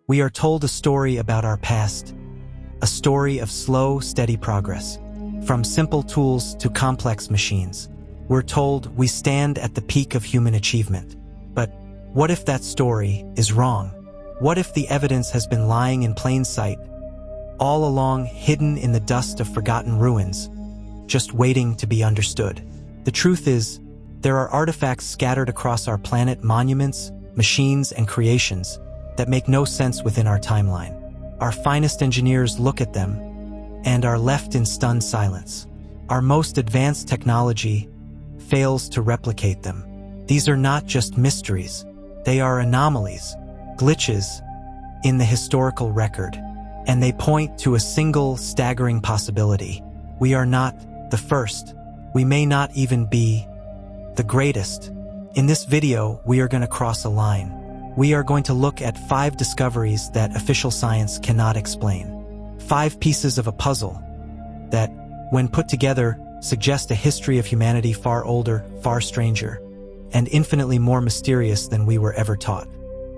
We are told a story about our past, a story of slow, steady progress. From simple tools to complex machines, we're told we stand at the peak of human achievement. But what if that story is wrong? What if the evidence has been lying in plain sight, all along hidden in the dust of forgotten ruins, just waiting to be understood? The truth is, there are artifacts scattered across our planet, monuments, machines, and creations that make no sense within our timeline. Our finest engineers look at them and are left in stunned silence. Our most advanced technology fails to replicate them. These are not just mysteries, they are anomalies, glitches in the historical record, and they point to a single staggering possibility. We are not the first. We may not even be the greatest. In this video, we are going to cross a line. We are going to look at 5 discoveries that official science cannot explain. 5 pieces of a puzzle that, when put together, suggest a history of humanity far older, far stranger, and infinitely more mysterious than we were ever taught.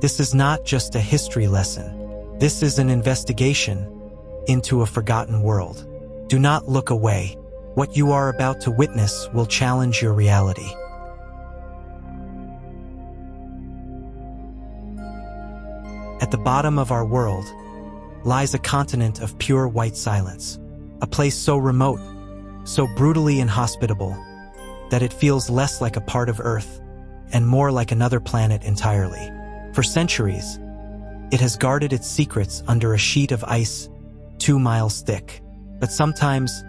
This is not just a history lesson. This is an investigation into a forgotten world. Do not look away. What you are about to witness will challenge your reality. At the bottom of our world lies a continent of pure white silence, a place so remote, so brutally inhospitable, that it feels less like a part of Earth and more like another planet entirely. For centuries, it has guarded its secrets under a sheet of ice 2 miles thick. But sometimes,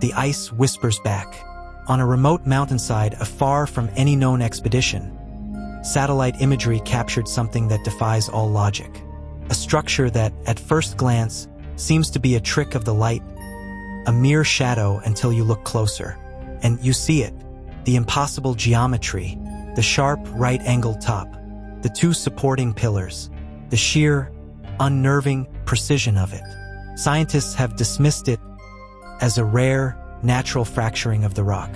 the ice whispers back. On a remote mountainside afar from any known expedition, satellite imagery captured something that defies all logic. A structure that, at first glance, seems to be a trick of the light, a mere shadow until you look closer. And you see it, the impossible geometry, the sharp right-angled top, the 2 supporting pillars, the sheer, unnerving precision of it. Scientists have dismissed it as a rare, natural fracturing of the rock,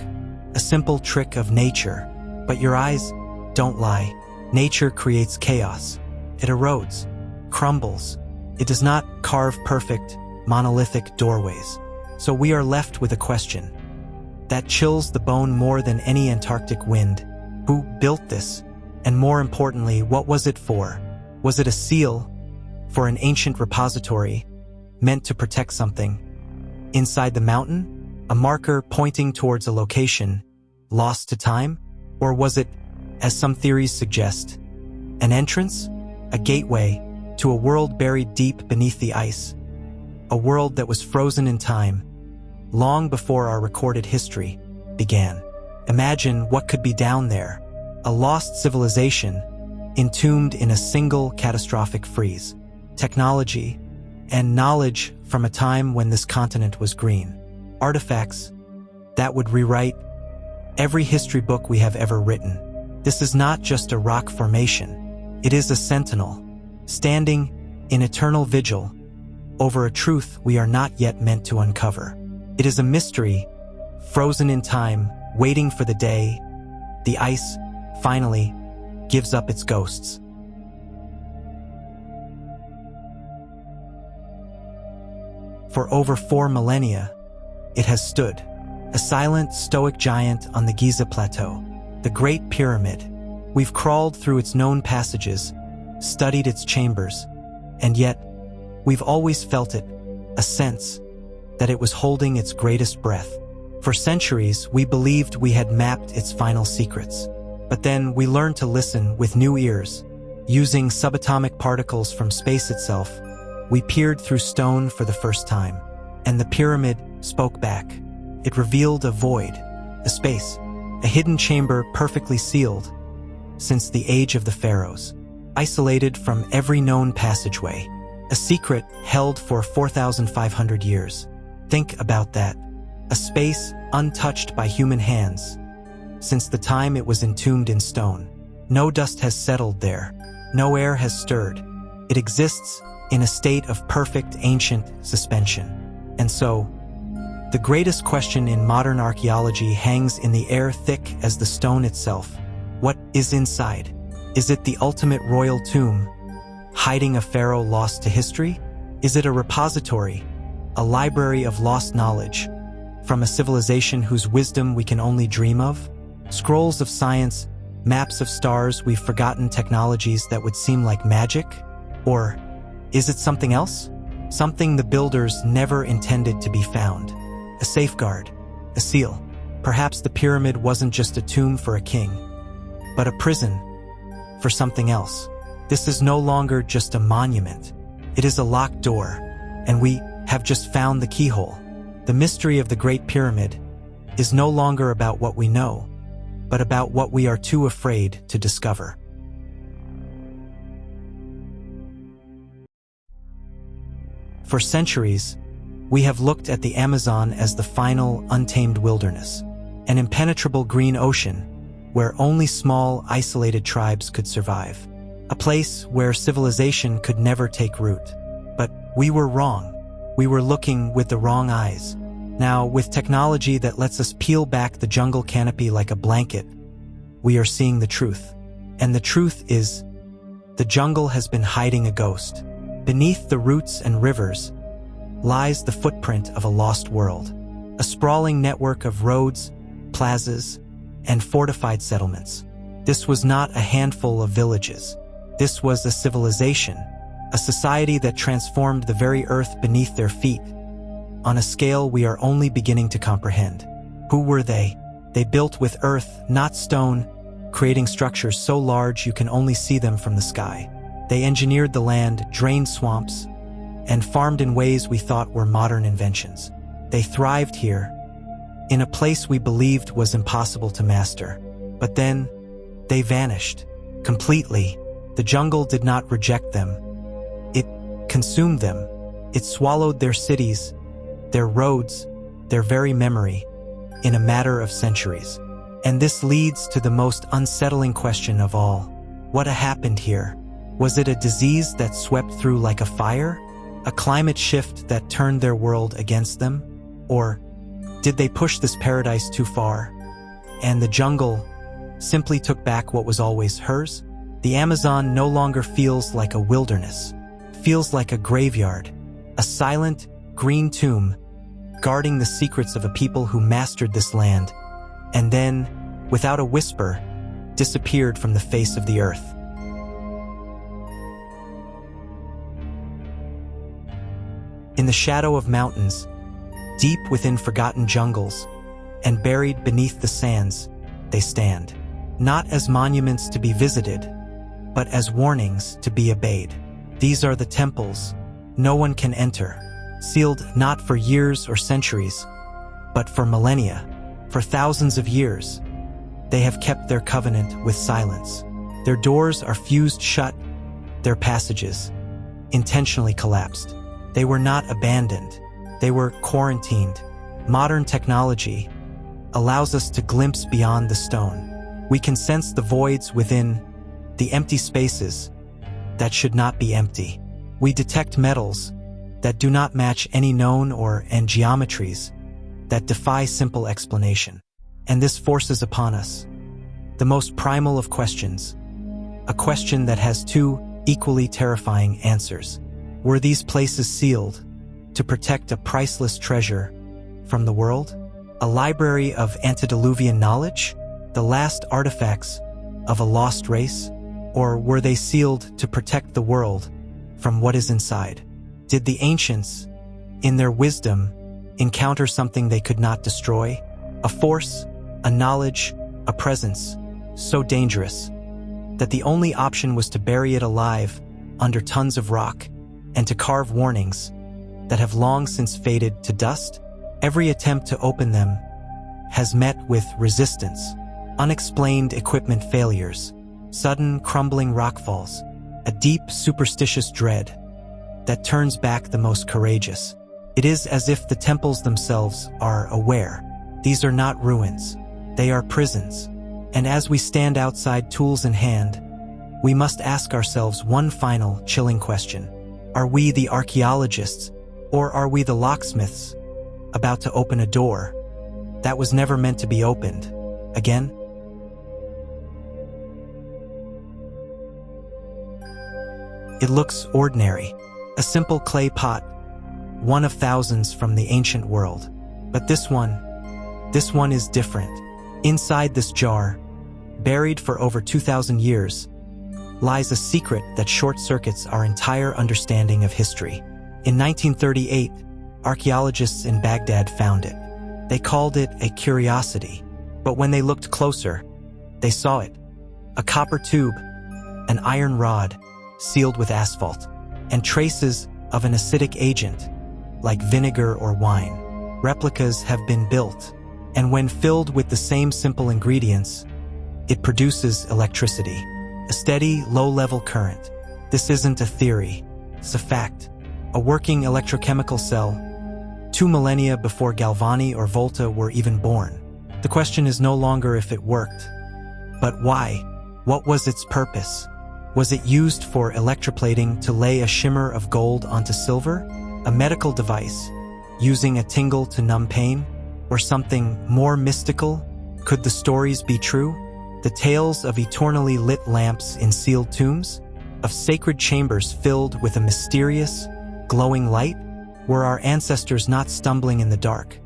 a simple trick of nature. But your eyes don't lie. Nature creates chaos. It erodes, crumbles. It does not carve perfect, monolithic doorways. So we are left with a question that chills the bone more than any Antarctic wind. Who built this? And more importantly, what was it for? Was it a seal for an ancient repository meant to protect something inside the mountain? A marker pointing towards a location lost to time? Or was it, as some theories suggest, an entrance, a gateway to a world buried deep beneath the ice, a world that was frozen in time long before our recorded history began? Imagine what could be down there, a lost civilization entombed in a single catastrophic freeze. Technology and knowledge from a time when this continent was green. Artifacts that would rewrite every history book we have ever written. This is not just a rock formation. It is a sentinel, standing in eternal vigil over a truth we are not yet meant to uncover. It is a mystery, frozen in time, waiting for the day the ice finally gives up its ghosts. For over 4 millennia, it has stood, a silent, stoic giant on the Giza Plateau, the Great Pyramid. We've crawled through its known passages, studied its chambers, and yet, we've always felt it, a sense that it was holding its greatest breath. For centuries, we believed we had mapped its final secrets. But then we learned to listen with new ears. Using subatomic particles from space itself, we peered through stone for the first time, and the pyramid spoke back. It revealed a void, a space, a hidden chamber perfectly sealed since the age of the pharaohs, isolated from every known passageway, a secret held for 4,500 years. Think about that, a space untouched by human hands since the time it was entombed in stone. No dust has settled there, no air has stirred. It exists in a state of perfect ancient suspension. And so, the greatest question in modern archaeology hangs in the air, thick as the stone itself. What is inside? Is it the ultimate royal tomb, hiding a pharaoh lost to history? Is it a repository, a library of lost knowledge, from a civilization whose wisdom we can only dream of? Scrolls of science, maps of stars we've forgotten, technologies that would seem like magic? Or is it something else? Something the builders never intended to be found. A safeguard, a seal. Perhaps the pyramid wasn't just a tomb for a king, but a prison for something else. This is no longer just a monument. It is a locked door, and we have just found the keyhole. The mystery of the Great Pyramid is no longer about what we know, but about what we are too afraid to discover. For centuries, we have looked at the Amazon as the final, untamed wilderness, an impenetrable green ocean where only small, isolated tribes could survive, a place where civilization could never take root. But we were wrong. We were looking with the wrong eyes. Now, with technology that lets us peel back the jungle canopy like a blanket, we are seeing the truth. And the truth is, the jungle has been hiding a ghost. Beneath the roots and rivers lies the footprint of a lost world, a sprawling network of roads, plazas, and fortified settlements. This was not a handful of villages. This was a civilization, a society that transformed the very earth beneath their feet, on a scale we are only beginning to comprehend. Who were they? They built with earth, not stone, creating structures so large you can only see them from the sky. They engineered the land, drained swamps, and farmed in ways we thought were modern inventions. They thrived here, in a place we believed was impossible to master. But then, they vanished. Completely. The jungle did not reject them. It consumed them. It swallowed their cities, their roads, their very memory, in a matter of centuries. And this leads to the most unsettling question of all. What happened here? Was it a disease that swept through like a fire? A climate shift that turned their world against them? Or did they push this paradise too far, and the jungle simply took back what was always hers? The Amazon no longer feels like a wilderness. It feels like a graveyard, a silent, green tomb, guarding the secrets of a people who mastered this land, and then, without a whisper, disappeared from the face of the earth. In the shadow of mountains, deep within forgotten jungles, and buried beneath the sands, they stand, not as monuments to be visited, but as warnings to be obeyed. These are the temples no one can enter, sealed not for years or centuries, but for millennia. For thousands of years, they have kept their covenant with silence. Their doors are fused shut, their passages intentionally collapsed. They were not abandoned. They were quarantined. Modern technology allows us to glimpse beyond the stone. We can sense the voids within, the empty spaces that should not be empty. We detect metals that do not match any known and geometries that defy simple explanation. And this forces upon us the most primal of questions, a question that has two equally terrifying answers. Were these places sealed to protect a priceless treasure from the world? A library of antediluvian knowledge? The last artifacts of a lost race? Or were they sealed to protect the world from what is inside? Did the ancients, in their wisdom, encounter something they could not destroy? A force, a knowledge, a presence, so dangerous that the only option was to bury it alive under tons of rock and to carve warnings that have long since faded to dust? Every attempt to open them has met with resistance, unexplained equipment failures, sudden crumbling rockfalls, a deep superstitious dread that turns back the most courageous. It is as if the temples themselves are aware. These are not ruins, they are prisons. And as we stand outside, tools in hand, we must ask ourselves one final, chilling question. Are we the archaeologists, or are we the locksmiths, about to open a door that was never meant to be opened again? It looks ordinary, a simple clay pot, one of thousands from the ancient world. But this one is different. Inside this jar, buried for over 2,000 years, lies a secret that short-circuits our entire understanding of history. In 1938, archaeologists in Baghdad found it. They called it a curiosity, but when they looked closer, they saw it. A copper tube, an iron rod sealed with asphalt, and traces of an acidic agent, like vinegar or wine. Replicas have been built, and when filled with the same simple ingredients, it produces electricity, a steady, low-level current. This isn't a theory, it's a fact. A working electrochemical cell, 2 millennia before Galvani or Volta were even born. The question is no longer if it worked, but why? What was its purpose? Was it used for electroplating to lay a shimmer of gold onto silver? A medical device, using a tingle to numb pain? Or something more mystical? Could the stories be true? The tales of eternally lit lamps in sealed tombs? Of sacred chambers filled with a mysterious, glowing light? Were our ancestors not stumbling in the dark,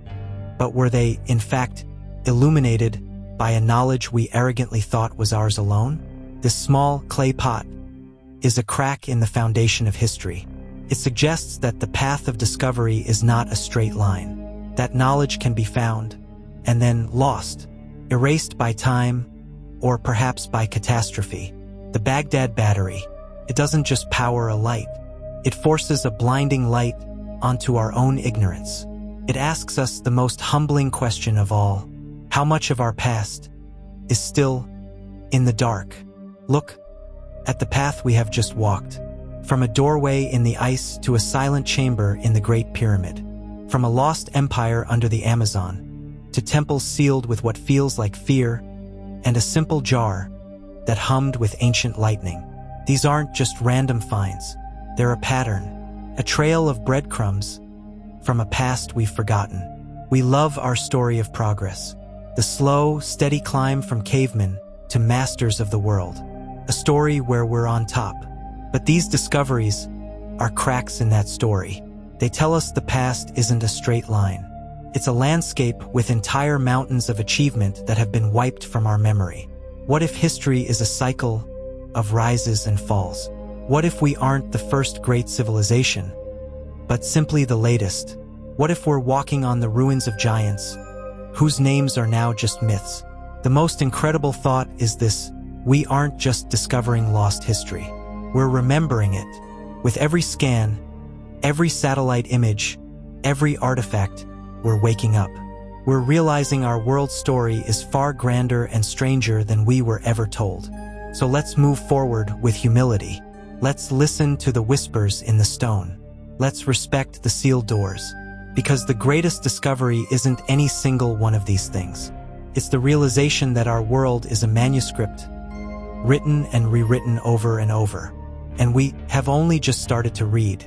but were they, in fact, illuminated by a knowledge we arrogantly thought was ours alone? This small clay pot is a crack in the foundation of history. It suggests that the path of discovery is not a straight line, that knowledge can be found and then lost, erased by time or perhaps by catastrophe. The Baghdad Battery, it doesn't just power a light, it forces a blinding light onto our own ignorance. It asks us the most humbling question of all: how much of our past is still in the dark? Look at the path we have just walked, from a doorway in the ice to a silent chamber in the Great Pyramid, from a lost empire under the Amazon to temples sealed with what feels like fear, and a simple jar that hummed with ancient lightning. These aren't just random finds, they're a pattern, a trail of breadcrumbs from a past we've forgotten. We love our story of progress, the slow, steady climb from cavemen to masters of the world, a story where we're on top. But these discoveries are cracks in that story. They tell us the past isn't a straight line. It's a landscape with entire mountains of achievement that have been wiped from our memory. What if history is a cycle of rises and falls? What if we aren't the first great civilization, but simply the latest? What if we're walking on the ruins of giants, whose names are now just myths? The most incredible thought is this: we aren't just discovering lost history. We're remembering it. With every scan, every satellite image, every artifact, we're waking up. We're realizing our world story is far grander and stranger than we were ever told. So let's move forward with humility. Let's listen to the whispers in the stone. Let's respect the sealed doors. Because the greatest discovery isn't any single one of these things. It's the realization that our world is a manuscript, written and rewritten over and over. And we have only just started to read.